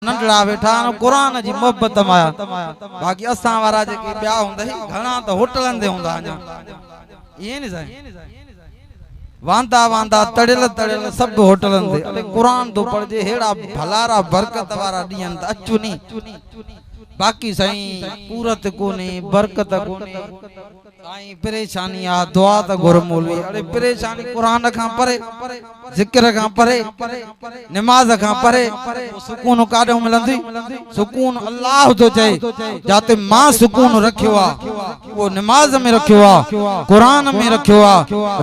नंढड़ा वेठा कुरान जी मोहब्बत माया बाकी असां वारा जेके ॿिया हूंदा घणा त होटलनि ते हूंदा अञा इएं नी साईं वांदा वांदा तड़ियल तड़ियल सब होटलनि ते अरे कुरान तो पढ़जे हेड़ा भलारा बरकत वारा ॾींहं त अचु नी बाकी साईं पूरत कोने बरकत कोने साईं परेशानी आ दुआ त गुर मौलवी अरे परेशानी कुरान खां परे जिक्र खां परे नमाज खां परे सुकून काॾो मिलंदी सुकून अल्लाह तो चए जाते मां सुकून रखियो आ वो नमाज में रखियो आ कुरान में रखियो आ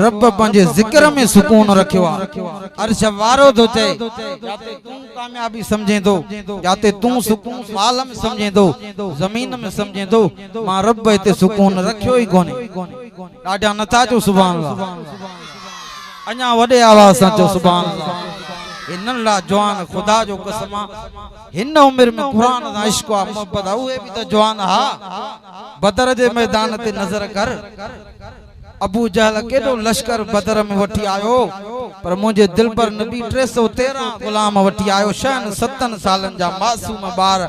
रब पंहिंजे जिक्र में सुकून रखियो आ अर्श वारो तो चए जाते तू कामयाबी समझे दो जाते तू सुकून माल में समझे दो जमीन में समझे दो मां रब इते सुकून रखियो ही कोने ॾाढा नथा चो सुभान अल्लाह अञा वॾे आवाज़ सां चो सुभान अल्लाह इन्हनि लाइ जवान खुदा जो कसम हिन उमिरि में कुरान सां इश्क आ मोहब्बत आ उहे बि त जवान हा बदर जे मैदान ते नज़र कर अबू जहल केडो लश्कर बदर में वठी आयो पर मुझे दिल पर नबी 313 गुलाम वठी आयो 7 सालन जा मासूम बार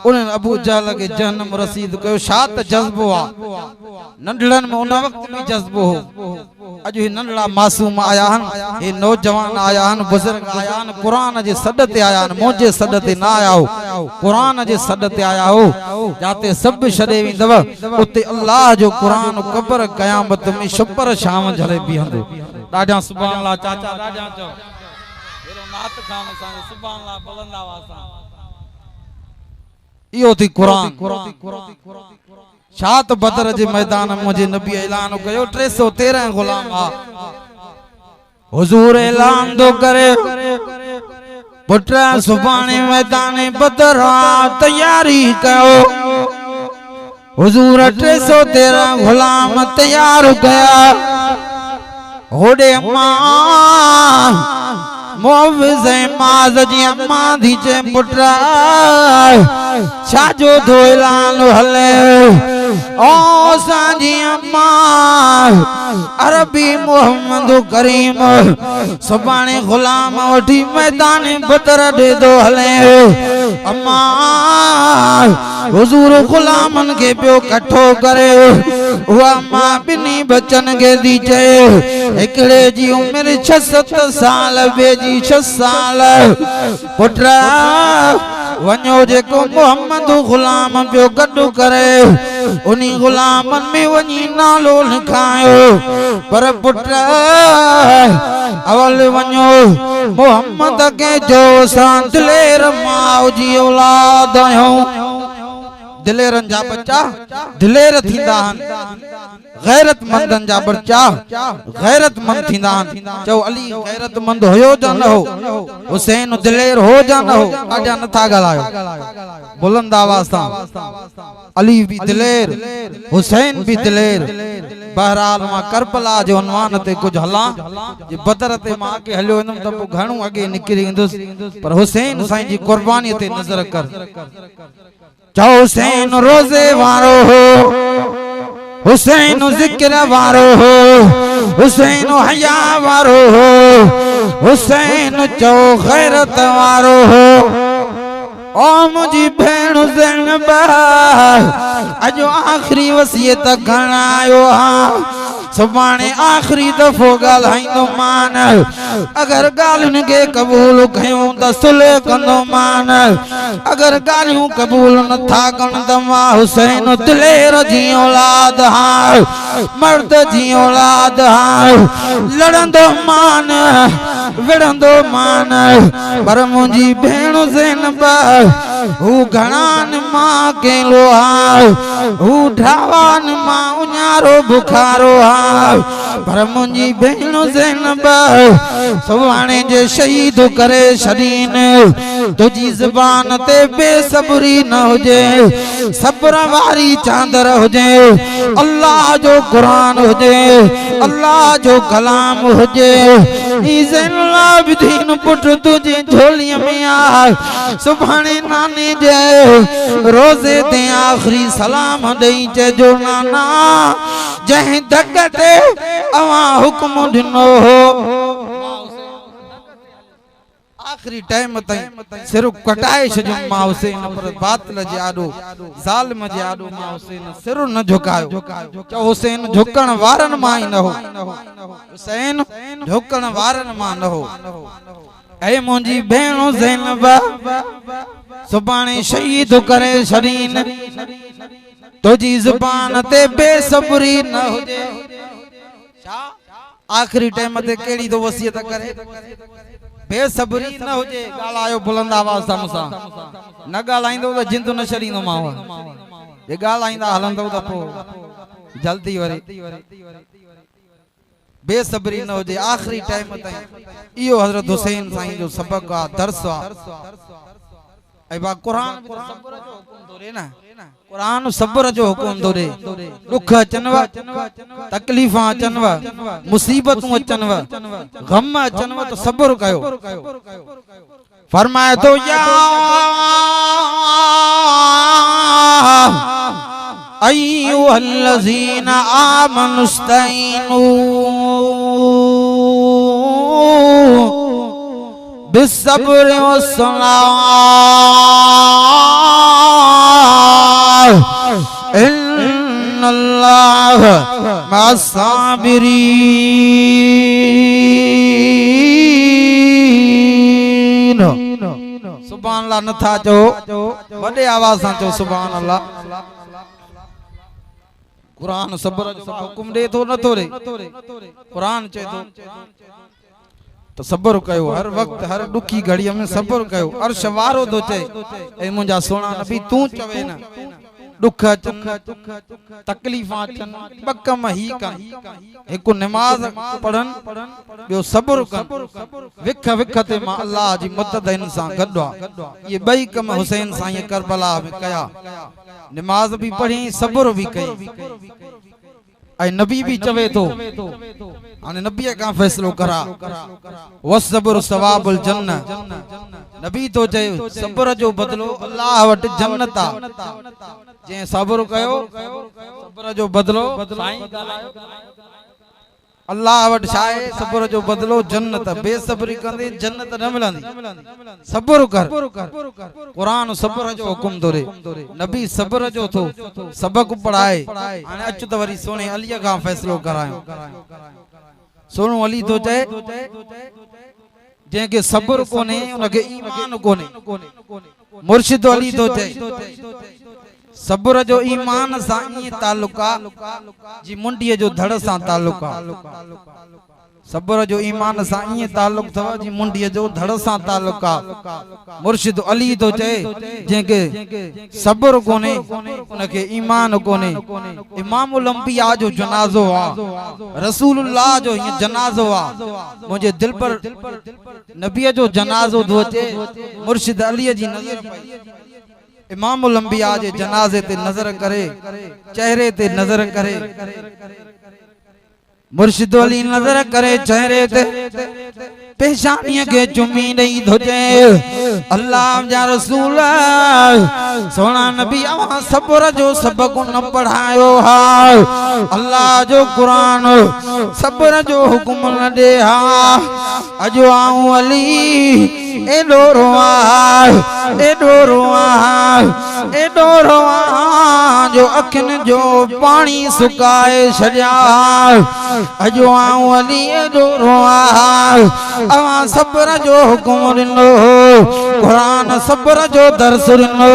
उन अबू जहल के जन्म रसीद कयो शात जज्बो आ नंढड़न में उन वक्त में जज्बो हो अज ही नंढड़ा मासूम आया हन ये नौजवान आया हन बुजुर्ग आया हन कुरान जे सद ते आया हन मुझे सद ते ना आया हो कुरान जे सद ते आया हो जाते सब छड़े विंदव उते अल्लाह जो कुरान कब्र कयामत में शुपर शाम झले बीहंदो ॾाढा सुभान अल्लाह चाचा ॾाढा चो हेरो नात खान सां सुभान अल्लाह बुलंद आवाज़ सां इहो थी कुरान शात बदर जे मैदान में मुझे नबी ऐलान कयो 313 गुलाम आ हुजूर ऐलान दो करे पुत्र सुभाणे मैदान बदर तैयारी कयो हुजूर 313 गुलाम तैयार कया होड़े अम्मा मोविज़ माज़ जी अम्मा दी चे पुट्रा छाजो दो ऐलान हले ओ सांजी अम्मा अरबी मोहम्मद करीम सुभाणे गुलाम वठी मैदान बदर दे दो हले अम्मा हुजूर गुलामन के पियो कठो करे हुआ मां बिनी बचन के दी चे एकड़े जी उम्र 6 साल बेजी 6 साल पुट्रा वञो जेको मोहम्मद गुलाम पियो गॾु करे उनी गुलामन में वञी नालो लिखायो पर पुट्र अवल वञो मोहम्मद के जो सां दिलेर माउ जी औलाद आहियूं दिलेरन जा बच्चा दिलेर थींदा हन गैरतमंदन जा बच्चा गैरतमंद थींदा हन चओ अली गैरतमंद होयो जा न हो हुसैन दिलेर हो जा न हो ॾाढा नथा ॻाल्हायो बुलंद आवाज़ सां अली भी दिलेर हुसैन भी दिलेर बहरहाल मां करबला जो उन्वान ते कुछ हला जे बदर ते मां के हलियो वञम त पोइ घणो अॻे निकिरी वेंदुसि पर हुसैन साईं जी कुर्बानी ते नज़र कर चओ हुसैन रोज़े वारो हो हुसैन जिक्र वारो हो हुसैन हया वारो हो हुसैन चो गैरत वारो हो ओ मुझी भेण ज़ैनब अजो आखिरी वसियत खणायो हा सुभाणे आखिरी दफ़ो ॻाल्हाईंदो मान अगर ॻाल्हियुनि खे क़बूल कयूं त सुलह कंदो मान अगर ॻाल्हियूं क़बूल नथा कनि त मां हुसैन दिलेर जी औलाद हा मर्द जी औलाद हा लड़ंदो मान विड़ंदो मान पर मुंहिंजी भेण ज़ैनब हू घणान मां केलो हा हू ढावान मां उन्यारो बुखारो हा पर मुंहिंजी भेण ज़ैनब सुभाणे जे शहीद करे छॾीन तुझी ज़बान ते बेसब्री न हुजे सब्र वारी चादर हुजे अल्लाह जो कुरान हुजे अल्लाह जो कलाम हुजे ज़ैनुल आबिदीन पुट तुझी झोलीअ में आ सुभाणे नाने जे रोज़े ते आखिरी सलाम ॾेई चइजो नाना जंहिं धक ते अवां हुक्म ॾिनो हो आखिरी टाइम ताईं सिर कटाए छॾियो मां हुसैन पर बातिल जे आॾो ज़ालिम जे आॾो मां हुसैन सिर न झुकायो चओ हुसैन झुकण वारनि मां ई न हो हुसैन झुकण वारनि मां न हो ऐ मुंहिंजी भेण ज़ैनब सुभाणे शहीद करे छॾीन तुझी ज़ुबान ते बेसब्री न हुजे आखिरी टाइम ते केड़ी तो वसियत करे बेसब्री न हुजे गालायो बुलंद आवाज सां मूंसां न गालाईंदो त जिंद न छॾींदो मां जे गालाईंदा हलंदो त पोइ जल्दी वरी बेसब्री न हुजे आखिरी टाइम ताईं इहो हज़रत हुसैन साईं जो सबक आहे दर्स आहे ऐं बा क़ुरान बि सब्र जो हुकुम थो ॾे न क़ुरान सब्र जो हुकुम थो ॾे दुख अचनव तकलीफ़ां अचनव मुसीबतूं अचनव गम अचनव त सब्र कयो फरमाए थो या अय्युहल्लज़ीना आमनुस्तईनू बिस्सब्रि वस्सलाह इन्नल्लाह मअस्साबिरीन सुभान अल्लाह नथा चओ वॾे आवाज़ सां चओ सुभान अल्लाह कुरान सब्र जो हुकुम दे थो नथो ॾे कुरान चए थो तो सब्र कयो हर वक्त हर दुखी घड़ीअ में सब्र कयो अर्श वारो तो चए ए मुंहिंजा सोना नबी तूं चवे न दुख अचन तकलीफ़ां अचन बकम ही कन हिकु नमाज पढ़न ॿियो सब्र कन विख विख ते मां अल्लाह जी मदद हिन सां गॾु आहे ये ॿई कम हुसैन साईं करबला में कया नमाज भी पढ़ी सब्र भी कई ऐं नबी भी चवे तो हाणे नबीअ खां फ़ैसिलो करा वसब्र सवाबुल जन्नह नबी तो चए सब्र जो बदलो अल्लाह वटि जन्नत आहे जंहिं सब्र कयो सब्र जो बदलो साईं ॻाल्हायो अल्लाह वटि छा आहे सब्र जो बदलो जन्नत बेसब्री कंदे जन्नत न मिलंदी सब्र कर कुरान सब्र जो हुकुम थो ॾे नबी सब्र जो थो सबक पढ़ाए हाणे अच त वरी सोने अलीअ खां फ़ैसिलो करायो सोनो अली तो चए जंहिंखे सब्र कोन्हे उनखे ईमान कोन्हे मुर्शिद अली तो चए सब्र जो ईमान सां ईअं ताल्लुक आहे जी मुंडीअ जो धड़ सां ताल्लुक आहे सब्र जो ईमान सां ईअं ताल्लुक अथव जी मुंडीअ जो धड़ सां ताल्लुक आहे मुर्शिद अली तो चए जंहिंखे सब्र कोन्हे उनखे ईमान कोन्हे इमामुल अंबिया जो जनाज़ो आहे रसूलुल्लाह जो हीअं जनाज़ो आहे मुंहिंजे दिल पर नबीअ जो जनाज़ो थो अचे मुर्शिद अलीअ जी नज़र पई इमामुल अंबिया जे जनाज़े ते नज़र करे चेहरे ते नज़र करे मुर्शिद अली नज़र करे चेहरे ते पेशानीअ खे चुमी ॾेई थो चए अल्लाह जा रसूल सोना नबी अवां सब्र जो सबक न पढ़ायो हा अल्लाह जो कुरान सब्र जो हुकुम न ॾे हा अॼु आऊं अली एॾो रोआं जो अखियुनि जो पाणी सुकाए छॾिया अॼु आऊं अली एॾो रोआं अवां सब्र जो हुकुम ॾिनो क़ुरान सब्र जो दर्स ॾिनो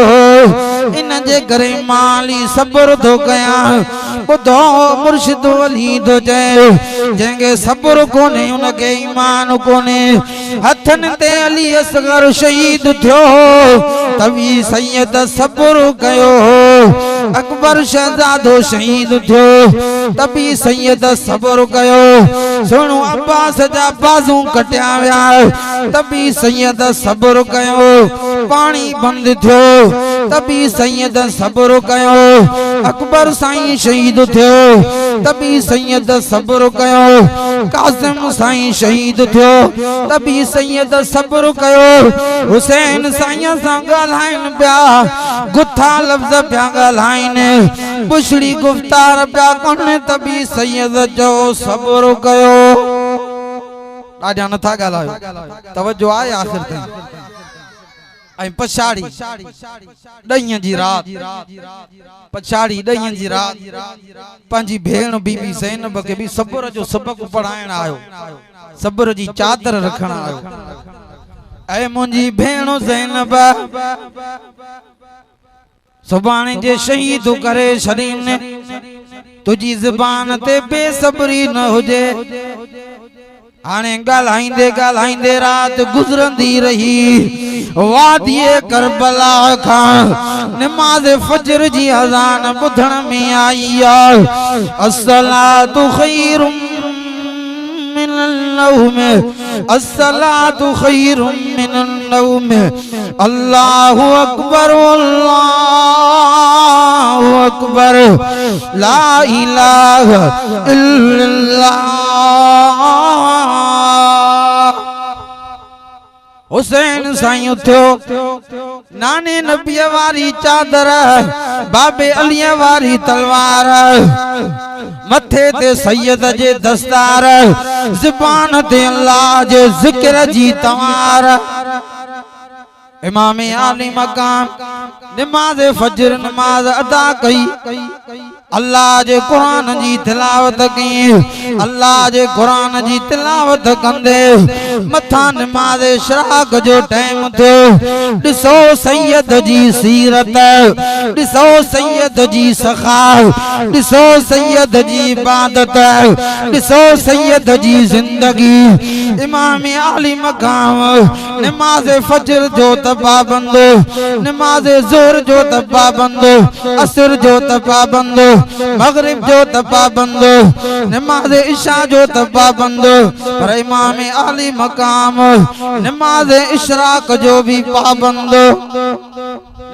इन जे करे माली सब्र थो कयां ॿुधो मुर्शिद अली थो चए जंहिंखे सब्र कोन्हे उनखे ईमान कोन्हे हथनि ते अली असगर शहीद थियो तवी सैयद सब्र कयो अकबर शहजादो शहीद थियो तभी सैयद सब्र कयो सुनो अब्बास जा बाज़ू कटिया विया तभी सैयद सब्र कयो पानी बंद थियो तभी सैयद सब्र कयो अकबर साईं शहीद थियो तभी सैयद सब्र कयो कासिम साईं शहीद थियो तभी सैयद सब्र कयो हुसैन साईं सां ॻाल्हाइनि पिया गुथा लफ़्ज़ पिया ॻाल्हाइनि बुछड़ी गुफ्तार पिया कनि तभी सैयद जो सब्र कयो आजा नथा गालायो तवज्जो आए आखिर ताईं ऐं पछाड़ी ॾहींअ जी रात पछाड़ी ॾहींअ जी रात पंहिंजी भेण बीबी ज़ैनब खे बि सब्र जो सबक पढ़ाइण आयो सब्र जी चादर रखण आयो ऐ मुंहिंजी भेण ज़ैनब सुभाणे जे शहीद करे छॾीनि तुझी ज़बान ते बेसब्री न हुजे हाणे ॻाल्हाईंदे ॻाल्हाईंदे रात गुज़रंदी रही वादीअ करबला खां नमाज़ फजर जी अज़ान ॿुधण में आई अस्सलातु खैरुम मिनन नौम अस्सलातु खैरुम मिनन नौम अल्लाहु अकबर अल्लाहु अकबर ला इलाहा इल्लल्लाह हुसैन साईं उथियो नाने नबी वारी चादर बाबे अली वारी तलवार मथे ते सैयद जे दस्तार ज़बान ते अल्लाह जे ज़िक्र जी तवार इमाम आली मकाम नमाज फजर नमाज अदा कई अल्लाह जे कुरान जी तिलावत की अल्लाह जे कुरान जी तिलावत कंदे मथा नमाज इशराक जो टाइम थियो ॾिसो सैयद जी सीरत ॾिसो सैयद जी सखा ॾिसो सैयद जी इबादत ॾिसो सैयद जी जिंदगी इमाम आली मकाम नमाज फजर जो त पाबंद नमाज ज़ोहर जो त पाबंद असर जो त पाबंद मगरिब जो त पाबंद नमाज इशा जो त पाबंद पर इमाम आली मकाम नमाज इशराक जो भी पाबंद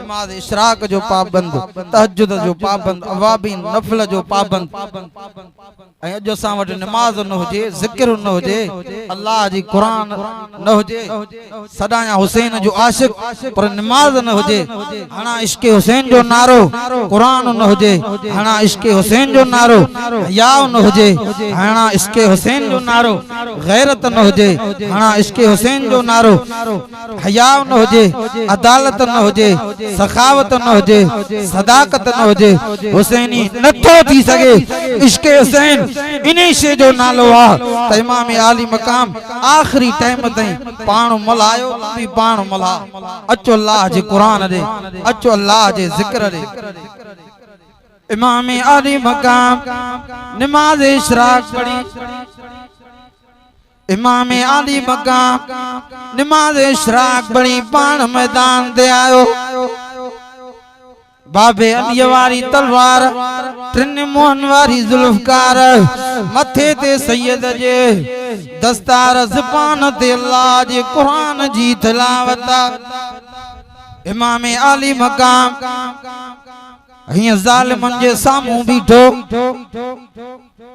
नमाज इशराक जो पाबंद तहज्जुद जो पाबंद अवाबीन नफल जो पाबंद ऐं अॼु असां वटि नमाज न हुजे ज़िक्र न हुजे अल्लाह जी कुरान न हुजे सदाया हुसैन जो आशिक पर नमाज न हुजे हाना इश्क़ हुसैन जो नारो कुरान न हुजे हाना इश्क़ हुसैन जो नारो हया न हुजे हाना इश्क़ हुसैन जो नारो गैरत न हुजे हाना इश्क़ हुसैन जो नारो हया न हुजे अदालत न हुजे सखावत न हुजे सदाकत न हुजे हुसैनी नथो थी सके इश्क़ हुसैन इन्हीं शे जो नालो आ त इमाम आली मकाम आखिरी टाइम ताईं पाण मल्हायो भी पाण मल्हा अचो अल्लाह जे कुरान दे अचो अल्लाह जे ज़िक्र दे इमाम आली मकाम नमाज इशराक पढ़ी इमाम आली मकाम नमाज इशराक पढ़ी पाण मैदान ते आयो बाबे अली वारी तलवार टिन मोहन वारी जुल्फकार मथे ते सैयद जे दस्तार ज़बान ते अल्लाह जे कुरान जी तिलावत इमाम आली मकाम हिय ज़ालिमन जे सामू बीठो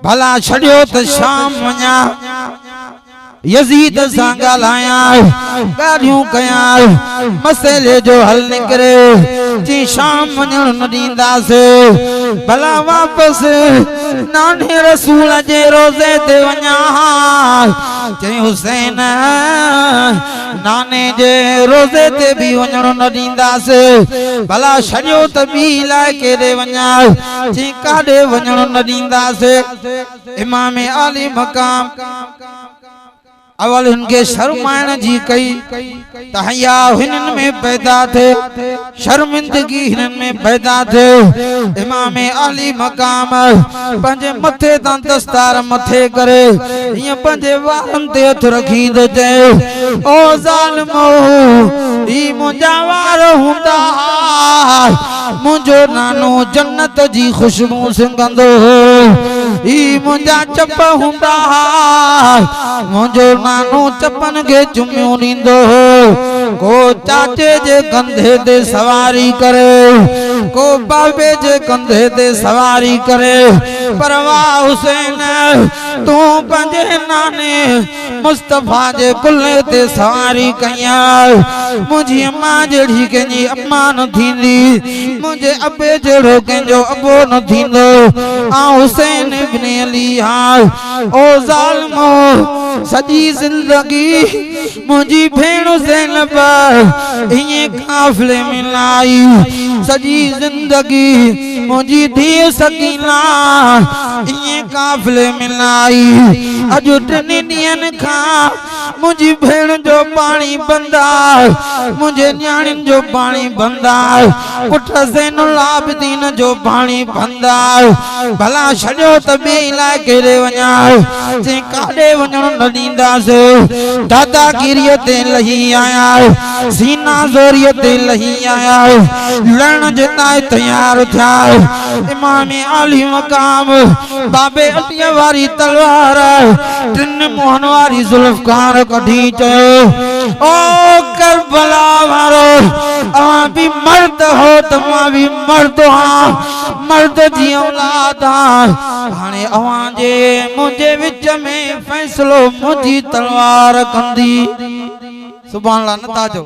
भला छड़ियो त शाम वञा यजीद सां ॻाल्हायां ॻाल्हियूं कयां मसइले जो हल निकिरे जी शाम वञण न ॾींदासीं भला वापसि नाने रसूल जे रोज़े ते वञा चई हुसैन नाने जे रोज़े ते भी वञण न ॾींदासीं भला छॾियो त ॿी इलाइक़े ते वञा चई काॾे वञण न ॾींदासीं इमाम आली मकाम अवल उनके शर्माइण जी कई त हया हिनन में पैदा थे शर्मिंदगी हिनन में पैदा थे इमाम आली मकाम पंजे मथे तां दस्तार मथे करे ये पंजे वारन ते हथ रखी दो चए ओ ज़ालिमो ई मुंजा वार हुंदा मुंजो नानो जन्नत जी खुशबू सिंगंदो ई मुंजा चप हुंदा मुंजो नानो चपन के चुमियो नींदो को चाचे जे कंधे ते सवारी करे को बाबे जे कंधे ते सवारी करे पर वाह हुसैन तू पंजे नाने मुस्तफा जे कुल्ले ते सवारी कया मुझी अम्मा जड़ी कंजी अम्मा न थींदी मुझे अबे जड़ो कंजो अबो न थींदो आ हुसैन इब्न अली हा ओ ज़ालिमो सजी जिंदगी मुझी भेण ज़ैनब इए काफिले में लाई सजी जिंदगी मुझी धीअ सकीना इए काफिले में लाई अज टिनि ॾींहंनि खां मुझी भेण जो पानी बंदा मुझे न्याणियुनि जो पानी बंदा पुट ज़ैनुल आबिदीन जो पानी बंदा भला छॾियो त ॿिए इलाइक़े ॾे वञा जे काॾे वञणु न ॾींदासीं दादागिरीअ ते लही आया सीना ज़ोरीअ ते लही आया लड़ण जे लाइ तयार थिया इमाम आली मकाम बाबे अलीअ वारी तलवार टिन मोहन वारी ज़ुल्फ़कार कढी चयो ओ करबला वारो अवां भी मर्द हो त मां भी मर्द हां मर्द जी औलाद हां हाणे अवां जे मुंहिंजे विच में फैसलो मुंहिंजी तलवार कंदी सुभान अल्लाह न ताजो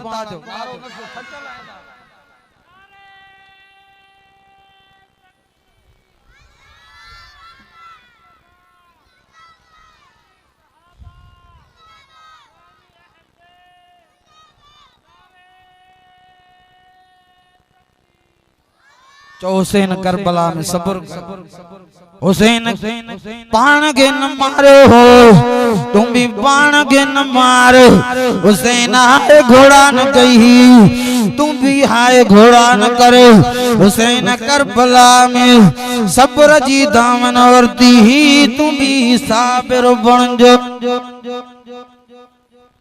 हुसैन करबला में सब्र हुसैन पान के न मारो हो तुम भी पान के न मार हुसैन हाय घोड़ा न कही तुम भी हाय घोड़ा न करे हुसैन करबला में सब्र जी दामन वरती ही तुम भी साबिर बन जो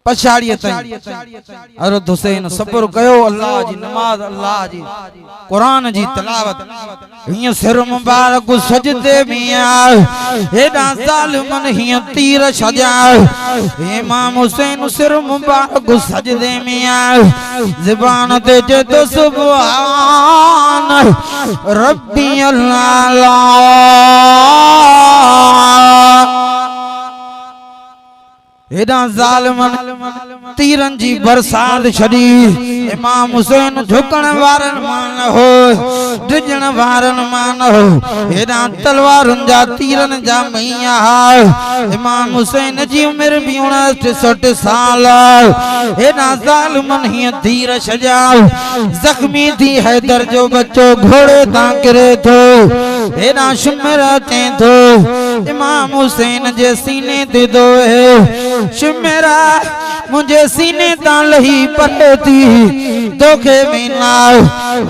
पछाड़िए ताई हज़रत हुसैन सब्र कयो अल्लाह जी नमाज अल्लाह जी कुरान जी तिलावत हिय सिर मुबारक सजदे में आ हेडा ज़ालिमन हिय तीर छजा इमाम हुसैन सिर मुबारक सजदे में आ ज़बान ते चतो सुभान रब्बी अल्लाह हेडा ज़ालिमन तीरन जी बरसात छड़ी इमाम हुसैन झुकण वारन मान हो डिजण वारन मान हो हेडा तलवारुन जा तीरन जा मैया इमाम हुसैन जी उम्र भी 59 साल हेडा ज़ालिमन ही तीर छजा जख्मी थी हैदर जो बच्चो घोड़े ता गिरे थो हेडा शुमर अचे थो इमाम हुसैन जे सीने ते दो शुमेरा मुझे सीने ता लही पटे थी धोखे में ना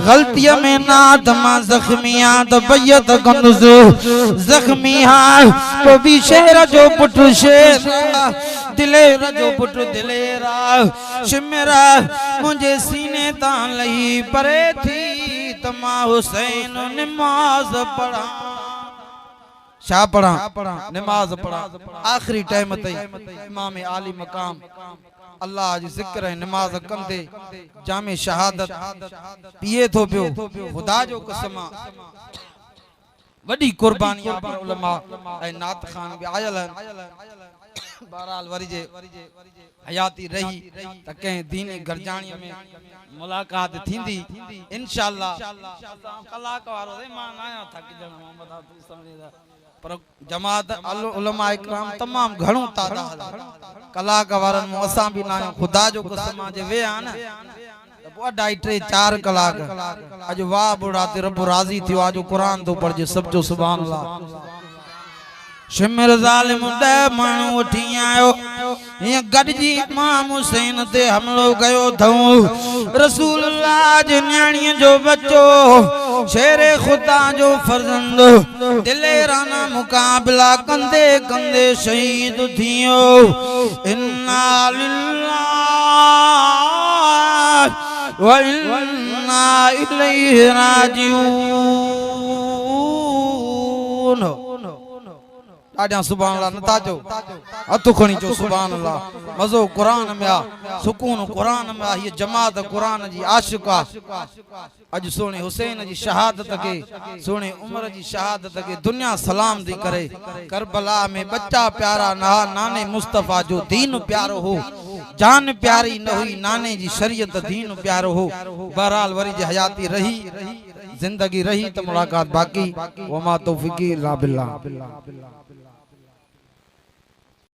गलती में ना तमा जख्मिया तो बैयत कंदुस जख्मिया तो भी शेर जो पुट शेर दिलेर जो पुट दिलेरा शुमेरा मुझे सीने ता लही परे थी तमा हुसैन नमाज पढ़ा शा पढ़ा नमाज पढ़ा आखिरी टाइम तई इमाम आली मकाम अल्लाह जी जिक्र है नमाज कंदे जामे शहादत पिए थो पियो खुदा जो कसम वडी कुर्बानी पर उलमा ए नात खान भी आयल बहरहाल वरी जे हयाती रही त कहीं दीनी गरजाणी में मुलाकात थींदी इंशाअल्लाह कलाक वारो दे मान आया था कि जण मोहम्मद हाफिज समझदा पर जमात उलमा इकराम तमाम घणो तादाद कलाक वारन मो असा भी ना खुदा जो कसम जे वे आन त 2.5-4 कलाक अज वाह बुढ़ा ते रब राजी थियो आज कुरान तो पढ़जे सब जो सुभान अल्लाह शिमर ज़ालिम दे मानू उठी आयो ये गडजी इमाम हुसैन ते हमलो गयो थऊ रसूलुल्लाह जे न्याणी जो बच्चो शेरे खुदा जो फर्जंद दिलेराना मुकाबला कंदे कंदे शहीद थियो इन्ना लिल्लाह व इन्ना इलैहि राजिऊन आजा सुभान अल्लाह नताजो हथु खणी जो सुभान अल्लाह मजो कुरान में आ सुकून कुरान में आ ये जमात कुरान जी आशिका अज सोने हुसैन जी शहादत के सोने उमर जी शहादत के दुनिया सलाम दी करे करबला में बच्चा प्यारा ना नाने मुस्तफा जो दीन प्यारो हो जान प्यारी न हुई नाने जी शरीयत दीन प्यारो हो बहरहाल वरी जी हयाती रही जिंदगी रही तो मुलाकात बाकी वमा तौफीकी इल्ला बिल्लाह